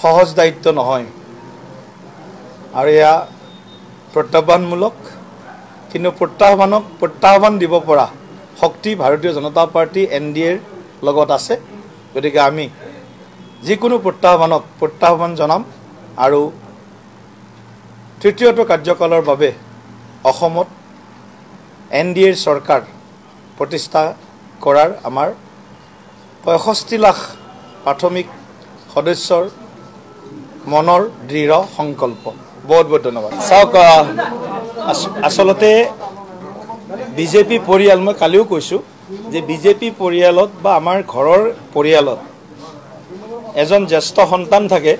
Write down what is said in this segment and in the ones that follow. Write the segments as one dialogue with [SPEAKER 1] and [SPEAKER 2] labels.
[SPEAKER 1] সহজ দায়িত্ব নহয় আৰু এয়া প্ৰত্যাহ্বানমূলক কিন্তু প্ৰত্যাহ্বান দিব পৰা শক্তি ভাৰতীয় জনতা পাৰ্টি NDAৰ লগত আছে গতিকে আমি যিকোনো প্ৰত্যাহ্বান জনাম আৰু তৃতীয়টো কাৰ্যকালৰ বাবে অসমত NDAৰ চৰকাৰ প্ৰতিষ্ঠা কৰাৰ আমাৰ 65 লাখ প্ৰাথমিক সদস্যৰ মনৰ দৃঢ় সংকল্প বহুত বহুত ধন্যবাদ চাওক আসলতে বিজেপি পৰিয়াল মই কালিও কৈছো যে বিজেপি পৰিয়ালত বা আমাৰ ঘৰৰ পৰিয়ালত এজন জ্যেষ্ঠ সন্তান থাকে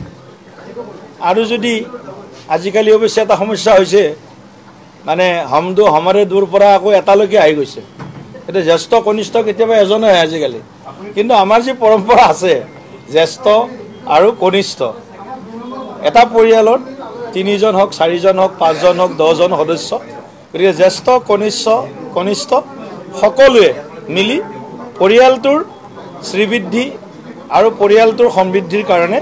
[SPEAKER 1] আৰু যদি আজিকালি অৱশ্যে এটা সমস্যা হৈছে মানে হমদো হমাৰে দূৰ পৰা আকৌ এটালৈকে আহি গৈছে এটা জ্যেষ্ঠ কনিষ্ঠ কেতিয়াবা এজনে হয় আজিকালি কিন্তু আমাৰ যি পৰম্পৰা আছে জ্যেষ্ঠ আৰু কনিষ্ঠ এটা পৰিয়ালত 3 জন হওক 4 জন হওক 5 জন হওক 10 জন সদস্য গতিকে জ্যেষ্ঠ কনিষ্ঠ সকলোৱে মিলি পৰিয়ালটোৰ শ্ৰীবৃদ্ধি আৰু পৰিয়ালটোৰ সমৃদ্ধিৰ কাৰণে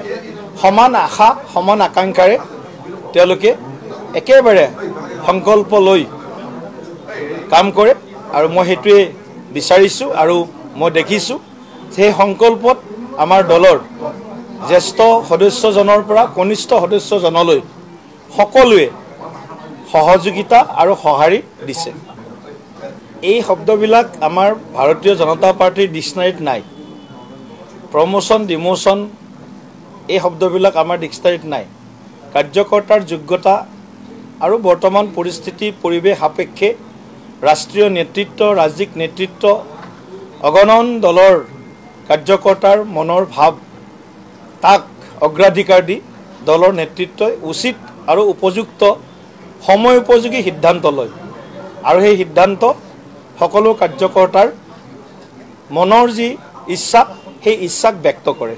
[SPEAKER 1] সমান আশা সমান আকাংক্ষাৰে তেওঁলোকে একেবাৰে সংকল্প লৈ কাম কৰে আৰু মই হেতুৱে বিচাৰিছো আৰু মই দেখিছো যে সংকল্পত আমাৰ দলৰ জ্যেষ্ঠ সদস্যজনৰ পৰা কনিষ্ঠ সদস্যজনলৈ সকলোৱে সহযোগিতা আৰু সঁহাৰি দিছে এই শব্দবিলাক আমাৰ ভাৰতীয় জনতা পাৰ্টিৰ ডিক্সনাৰীত নাই প্ৰমোশন ডিমোশন এই শব্দবিলাক আমাৰ ডিক্সনাৰীত নাই কাৰ্যকৰ্তাৰ যোগ্যতা আৰু বৰ্তমান পৰিস্থিতি পৰিৱেশ সাপেক্ষে ৰাষ্ট্ৰীয় নেতৃত্ব ৰাজ্যিক নেতৃত্ব অগণন দলৰ কাৰ্যকৰ্তাৰ মনৰ ভাৱ তাক অগ্ৰাধিকাৰ দি দলৰ নেতৃত্বই উচিত আৰু উপযুক্ত সময় উপযোগী সিদ্ধান্ত লয় আৰু সেই সিদ্ধান্ত সকলো কাৰ্যকৰ্তাৰ মনৰ যি ইচ্ছা সেই ইচ্ছাক ব্যক্ত কৰে